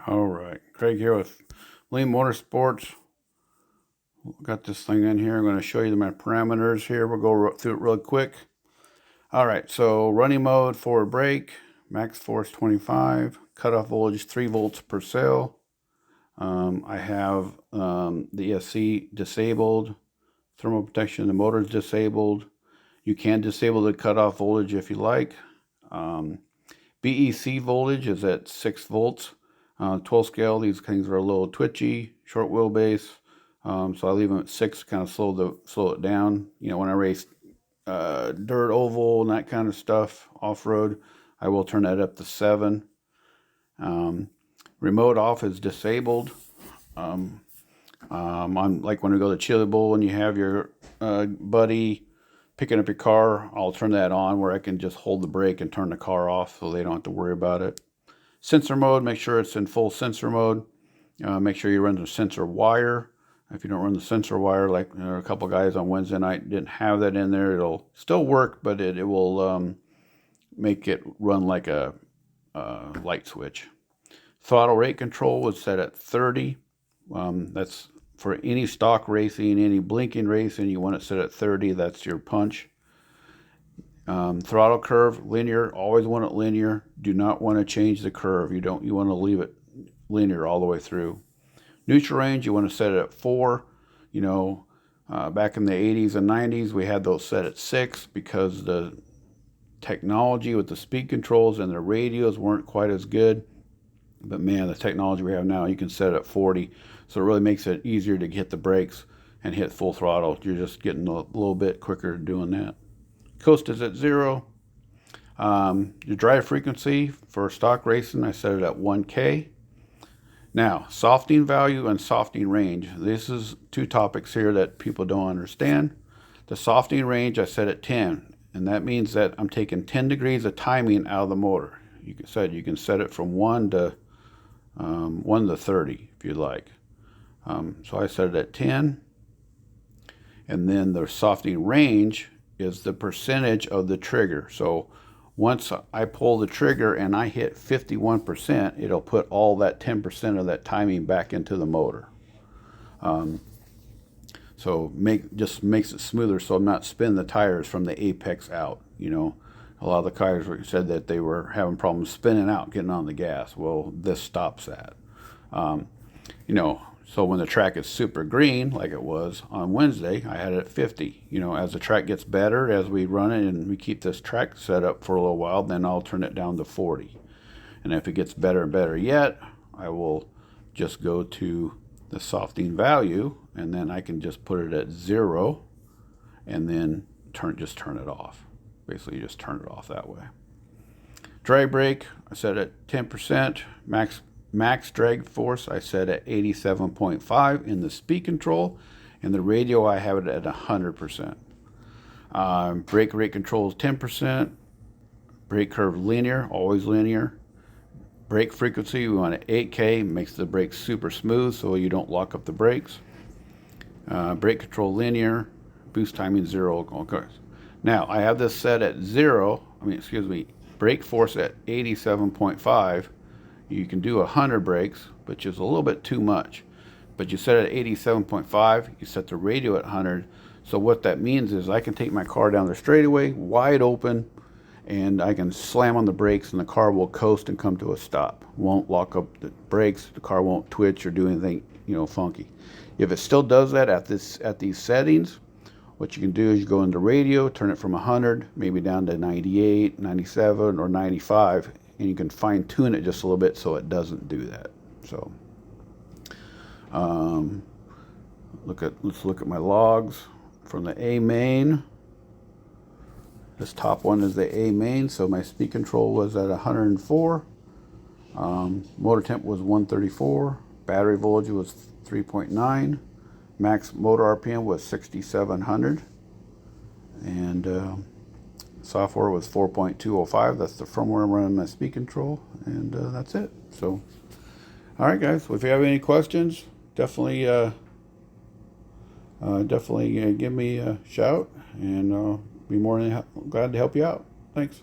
All right, Craig here with Lean Motorsports. Got this thing in here. I'm going to show you my parameters here. We'll go through it real quick. All right, so running mode, forward brake, max force 25, cutoff voltage 3 volts per cell. I have the ESC disabled, thermal protection, the motor is disabled. You can disable the cutoff voltage if you like. BEC voltage is at 6 volts. 12 scale, these things are a little twitchy, short wheelbase. So I leave them at 6 to kind of slow it down. You know, when I race dirt, oval, and that kind of stuff, off-road, I will turn that up to 7. Remote off is disabled. I'm like when we go to Chili Bowl and you have your buddy picking up your car, I'll turn that on where I can just hold the brake and turn the car off so they don't have to worry about it. Sensor mode, make sure it's in full sensor mode. Make sure you run the sensor wire. If you don't run the sensor wire, like a couple guys on Wednesday night didn't have that in there, it'll still work, but it will make it run like a light switch. Throttle rate control was set at 30. That's for any stock racing, any blinking racing, you want it set at 30. That's your punch. Throttle curve, linear, always want it linear. Do not want to change the curve. You want to leave it linear all the way through. Neutral range, you want to set it at 4. You know, back in the 80s and 90s, we had those set at 6 because the technology with the speed controls and the radios weren't quite as good. But man, the technology we have now, you can set it at 40. So it really makes it easier to hit the brakes and hit full throttle. You're just getting a little bit quicker doing that. Coast is at 0. Your drive frequency for stock racing, I set it at 1K. Now, softening value and softening range. This is 2 topics here that people don't understand. The softening range I set at 10, and that means that I'm taking 10 degrees of timing out of the motor. You can set it from 1 to 30 if you like. So I set it at 10. And then the softening range is the percentage of the trigger. So once I pull the trigger and I hit 51%, it'll put all that 10% of that timing back into the motor. So just makes it smoother so I'm not spinning the tires from the apex out. You know, a lot of the tires said that they were having problems spinning out, getting on the gas. Well, this stops that. You know, so when the track is super green, like it was on Wednesday, I had it at 50. You know, as the track gets better, as we run it and we keep this track set up for a little while, then I'll turn it down to 40. And if it gets better and better yet, I will just go to the softening value, and then I can just put it at 0, and then just turn it off. Basically, just turn it off that way. Drag brake, I set at 10%. Max drag force, I set at 87.5 in the speed control. In the radio, I have it at 100%. Brake rate control is 10%. Brake curve linear, always linear. Brake frequency, we want it 8K, makes the brakes super smooth so you don't lock up the brakes. Brake control linear, boost timing 0, of course. Now, I have this set at 0, brake force at 87.5. You can do 100 brakes, which is a little bit too much. But you set it at 87.5, you set the radio at 100. So what that means is I can take my car down the straightaway, wide open, and I can slam on the brakes and the car will coast and come to a stop. Won't lock up the brakes, the car won't twitch or do anything, funky. If it still does that at these settings, what you can do is you go into radio, turn it from 100, maybe down to 98, 97, or 95, and you can fine tune it just a little bit so it doesn't do that. So let's look at my logs from the A main. This top one is the A main, so my speed control was at 104. Motor temp was 134. Battery voltage was 3.9. Max motor RPM was 6,700. And software was 4.205. That's the firmware I'm running my speed control, and that's it. So, all right, guys. Well, if you have any questions, definitely give me a shout, and be more than glad to help you out. Thanks.